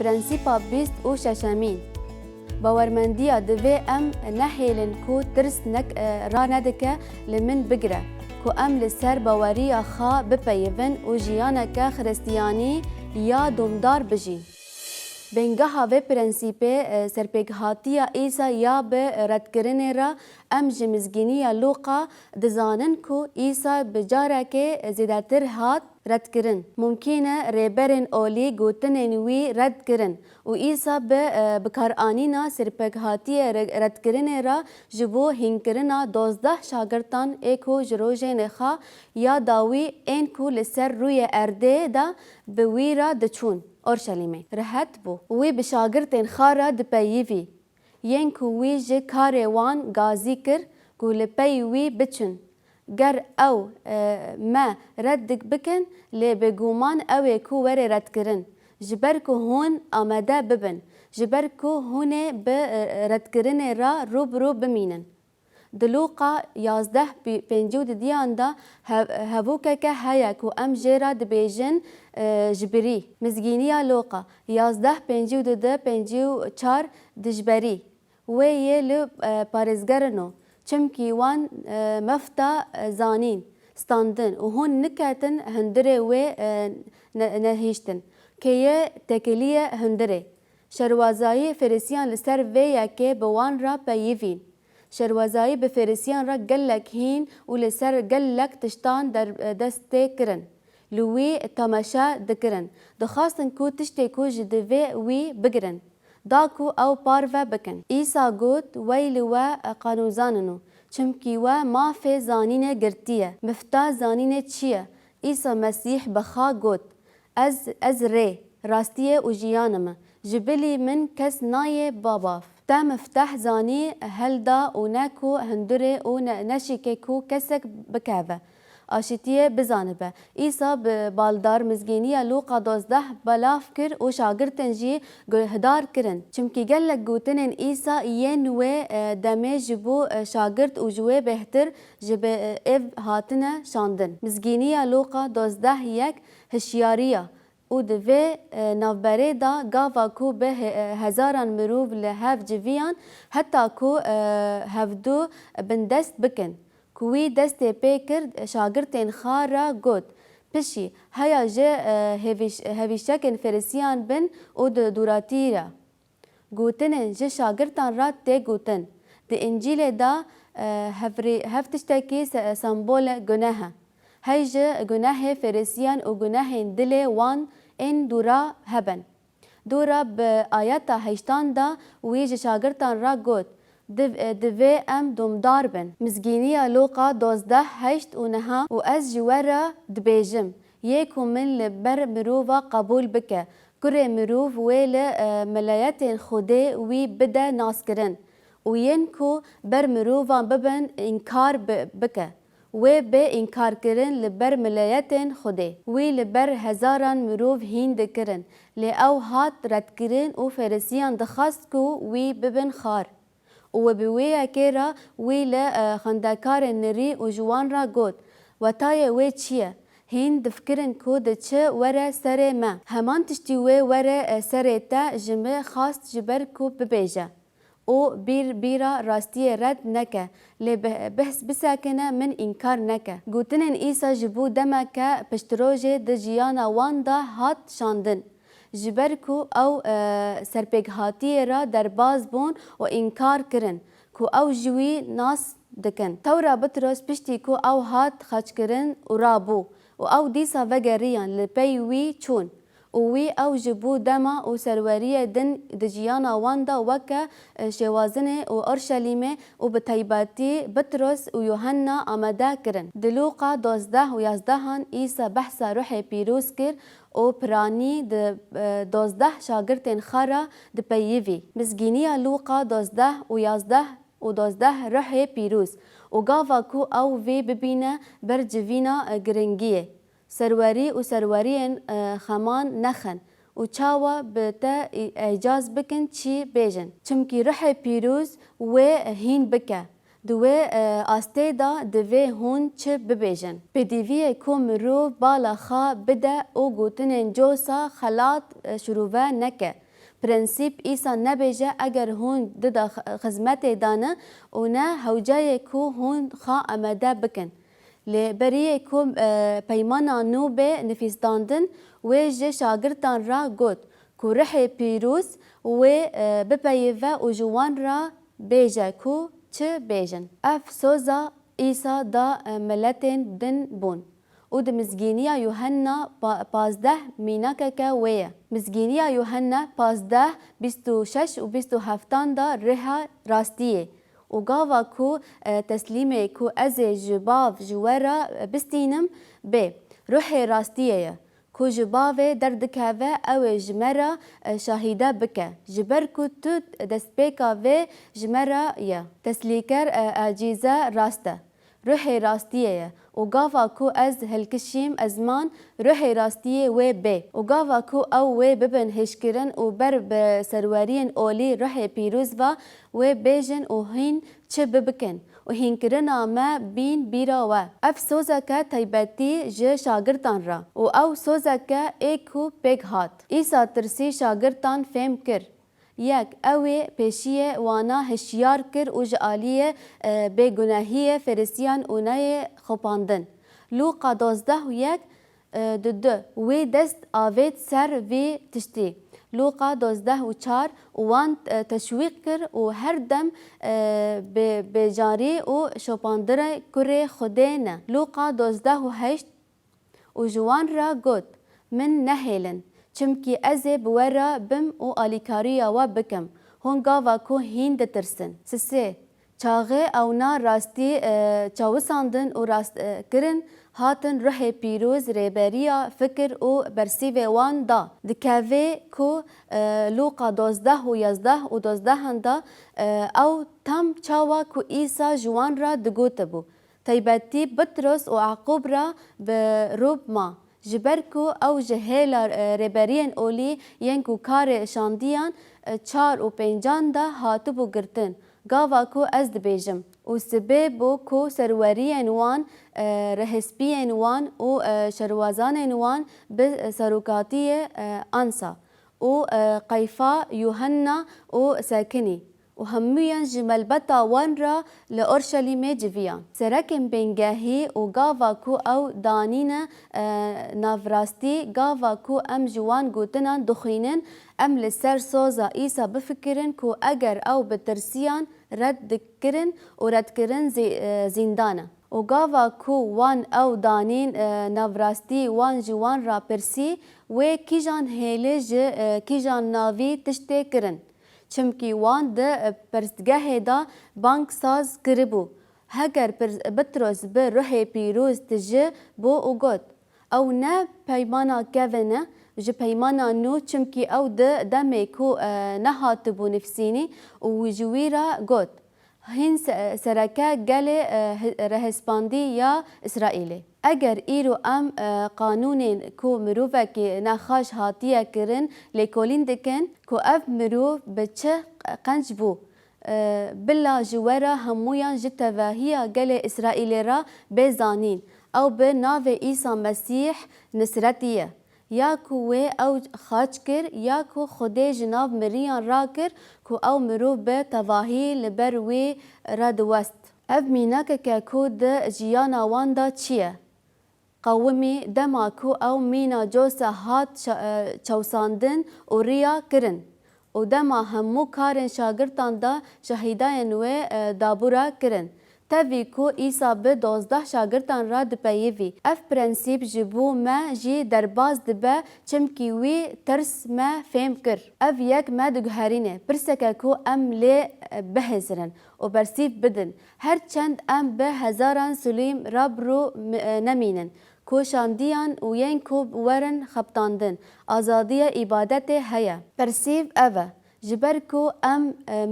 برنسيبا بیست و ششمین باورمندیا دوی نهیلن کو ترس را ندکه لمن بگره کو لسر باوریا خا بپیون و جیانک خرستیانی یا دومدار بجین. بنگاه و پرنسیپه سرپیگهاتیا ایسا یا به ردکرنه را جمزگینی لوقا دزانن کو ایسا بجاره که زیادتر هات رد کرن ممکنه ریبرن اولی گوتنن وی رد کرن و ایسا به بکارانینا سرپیگهاتی رد کرنه را جبو هنگرنا 12 شاگردان ایکو جروجین خا یا داوی این کو لسر روی ارده دا به وی را دچون اورشلیمه رهت بو وی بشاگردین خارا دپیوی ین کو وی جه کار وان گازی کر کو لپی وی بچن گر او ما ردک بکن لی بگومان اوی کو وری رد کرن جبر کو هون آمده ببن جبر کو هونه به رد کرن را روبرو بمینن دلوقا 11 پنجود دیان دا هبوکه که هیا کو جیرا دبیجن جبری مزگینیا لوقا 11 پنجود ده 54 دجبری وی لو پارزگرنو چمکی وان مفتا زانین ستاندن و هون نکاتن هندره و نهیشتن که تکلیه هندره شروازایی فریسیان لسر ویا که بوان را پیوین شروازایی به فریسیان را گلک هین و لسر گلک تشتان در دست کرن لوی تماشا دکرن دخواستن کو تشتی کو جدوی وی بگرن داکو او پارو بکن ایسا گوت ویل و قانوزاننو چمکی و مافی زانین گرتیه مفتا زانین چیه ایسا مسیح بخا گوت از ری راستیه و جیانم جبلی من کس نای باباف تا مفتاح زانی هلدا و نکو هندره و نشیکه کو کسک بکاوه آشتیه بزانبه ایسا بالدار مزگینی لوقا 12 بلاف کر و شاگردن جی هدار کرن چمکی گلک گوتنن ایسا ین و دمه جبو شاگرد و جوه بهتر جب ایو هاتنه شاندن مزگینی لوقا 12 یک هشیاریا او دوی نوبره دا گاوا کو به هزاران مروف لحف جویان حتی کو هفدو بندست بکن کوی دست پیکر شاگردین خارا گود پشی هیا جه هویشکن فریسیان بن او دوراتی را گوتنن جه شاگردان را تی گوتن ده انجیل دا هفتشتکی سمبول گناه هی جه گناه فریسیان و گناه دل وان این دورا هبن دورا به آیات هشتان دا وی جه شاگردان را گود دوی دومدار بن مزگینی لوقا 12 هشت و نها و از جوارا دبیجم یکو من لبر مروفا قبول بکه کره مروف ویل ملایت خوده وی بده ناس کرن و ین کو بر مروفا ببن انکار بکه و به انکار کرن لبر ملایت خوده وی لبر هزاران مروف هند کرن لی او هات رد کرن و فرسیان دخواست کو وی ببن خار و بویا کرا ویل خندکار نری و جوان را گود و تای وی چیه هین دفکرن کو دچه وره سر ما همان تشتی وره سر تا جمع خواست جبر کو ببیجه او بیرا راستی رد نکه لی بحث بساکنه من انکار نکه گوتنن ایسا جبو دمکه پشتروجه د جیانا وان دا هات شاندن جبرکو او سرپیگهاتی را در باز بون و انکار کرن کو او جوی ناس دکن تورا بطرس پشتی کو او هات خاچ کرن و رابو و او دیسا وگریان لپی وی چون و وی او جبو دما و سروریه دن دجیانا واندا وکا شوازنه و اورشلیمه و بطیباتی بطرس و یوحنا آمده کرن دلوقا 12 و 11 ایسا بحثا روح پیروز کر او پرانی د 12 شاگردین خارا د پیوی مزگینی لوقا 12 و 11 و 12 روح پیروز و گاوا کو او وی ببینه بر جوینا گرنگیه سروری و سروریین خمان نخن و چاوا بتا اجاز بکن چی بیجن چمکی روح پیروز و هین بکه دوی آسته دا دوی هون چه ببیجن بدیوی کو مرو بالا خا بده او گوتنن جوسا خلات شروع نکه پرنسیب ایسا نبیجه اگر هون ددا خدمت دانه و نه هوجای کو هون خا امده بکن لبریه کو پیمانا نو به نفیسداندن و جه شاگردان را گوت کو رح پیروز و بپیوه و جوان را بیجه کو چه بیجن اف سوزا ایسا دا ملتین دن بون و د مزگینیا یوحنا 15 میناکه ویه مزگینیا یوحنا 15 26 و 27 دا رها راستیه و گاوا کو تسلیمه کو از جباف جوارا بستینم به روح راستیه کو جباوه دردکاوه او جمرا شاهیده بکه جبر کو تو دستپیکاوه جمرا یا تسلیکر عجیزه راسته روح راستیه و گاوا کو از هلکشیم ازمان روح راستیه و به و گاوا کو او و ببن هشکرن و بر بسروارین اولی روح پیروز و بیجن و هین چه ببکن و هین کرنا ما بین بیرا و اف سوزکا تایبتی جه شاگردان را و او سوزکا ایکو پیگ هات ایسا ترسی شاگردان فهم کر یک اوی پیشیه وانا هشیار کر و جعالیه بگناهی فرسیان اونای خوپاندن لوقا 12 و یک دو وی دست آوید سر وی تشتی لوقا 12 و 4 وان تشویق کر و هر دم بجاری و شوپاندره کره خوده نه لوقا 12 و 8 و جوان را گوت من نهیلن چمکی از بورا بم و آلیکاریا و بکم هون گاوا کو هین دترسن سسه چاغه او نا راستی چاوساندن و راست کرن هاتن روح پیروز ریبریا فکر و برسیو وان دا دکاوه کو لوقا 12 و 11 و 12 دا او تم چاوا کو ایسا جوان را دگوت بو تایبتی بطرس و عقوب را بروب ما جبرکو او جهیلا ریبرین اولی ینکو کار شاندیان 4 و 5 دا هاتو بو گرتن گاوا کو از دبیجم و سبب کو سروریین وان رهسپیین وان و شروازان وان به سروکاتی انسا و قیفا یوحنا و ساکنی و همویان جمل بتا وان را لأورشلیم جویان سرکم بینگاهی و گاوا کو او دانین نافراستی گاوا کو ام جوان گوتنان دخینن ام لسر سوزا ایسا بفکرن کو اگر او بترسیان رد کرن و رد کرن زندانه و گاوا کو وان او دانین نافراستی وان جوان را پرسی و کیجان هیلج کیجان ناوی تشته کرن چمکی وان ده پرستگاه دا بانک ساز کربو هگر بطرس به روح پیروز تجه بو او گوت او نه پیمانا کونه جه پیمانا نو چمکی او ده دمی کو نهات بو نفسینی و جویرا گوت هین سرکه گل رهسپاندی یا اسرائیلی اگر ایرو ام قانون کو مروفه که نخاش هاتیه کرن لیکولین دکن کو اف مروف بچه قنج بو بلا جوارا همویان جتواهی گل اسرائیلی را بزانین او به ناو عیسی مسیح نصرتیه یا کو او خاچ کر یا کو خود جناب مریان را کر کو او مرو به تواهی لبر وی را دوست اف میناک که کو ده جیانا واندا چیه قومی دما کو او مینا جوسا هات چوساندن و ریا کرن و دما همو کارن شاگردان دا شهیدان و دابورا کرن تاوی کو ایسا به 12 شاگردان را دپیوی اف پرنسیب جبو ما جی درباز دبه چمکی وی ترس ما فهم کر اف یک ما دگهرینه پرسکه کو ام لی بهزرن و برسیب بدن هر چند ام به هزاران سلیم رابرو نمینن کو شاندیان و ین کو ورن خبتاندن آزادی عبادت هیا پرسیب اوه جبر کو ام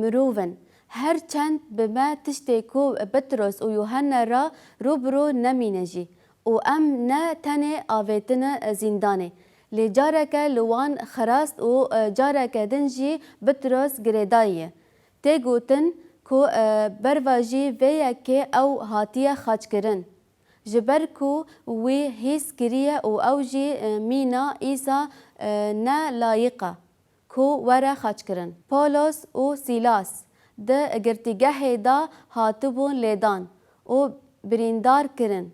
مروون هر چند به ما تشتی کو بطرس و یوحنا را روبرو نمینجی و ام نه تنه آویتن زندانه لی جارک لوان خراست و جارک دنجی بطرس گریدایه تی گوتن کو برواجی ویا که او هاتیه خاچ کرن جبر کو وی هیس کریه و او جی مینا ایسا نه لایقه کو وره خاچ کرن. پولس و سیلاس ده گرتیگه دا هاتبون لیدان و بریندار کرن.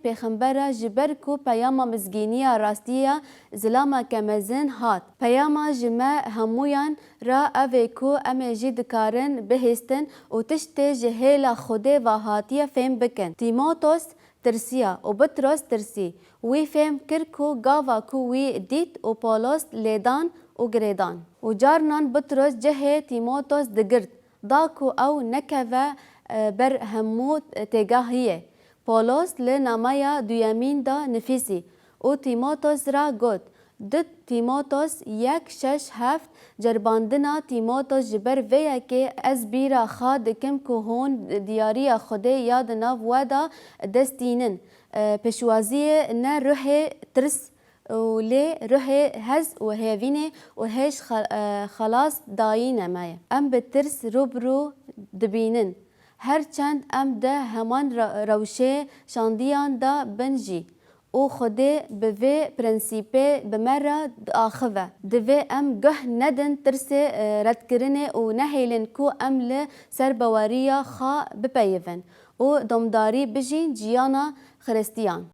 پیغمبره جبر کو پیاما مزگینیا راستیا زلاما کمزن هات. پیاما جمع همویان را اوه کو امه جی دکارن بهستن و تشت جهیلا خوده و هاتیا فهم بکن. تیموتوس ترسیا و بطرس ترسی وی فهم کر کو گاوا کو وی دیت و پولس لیدان و گریدان. و جارنان بطرس جه تیموتوس دگرد دا کو او نکوه بر همو تگاهیه. پولس لنامایا دویامین دا نفیسی و تیموتوس را گوت دد تیموتوس 1:6 جرباندنا تیموتوس جبر ویا که از بیرا خواه دکم که هون دیاری خوده یاد ناو ودا دستینن پشوازی نه روح ترس و لی روح هز و هیوینه و هیش خلاص داینه مایه ام به ترس روبرو دبینن هرچند ام ده همان روشه شاندیان دا بنجی او خوده به وی پرنسیپه بمره آخوه دوی ام گه ندن ترس رد کرنه و نهیلن کو ام لسر بواریا خوا بپیون و دمداری بجین جیانا خرستیان.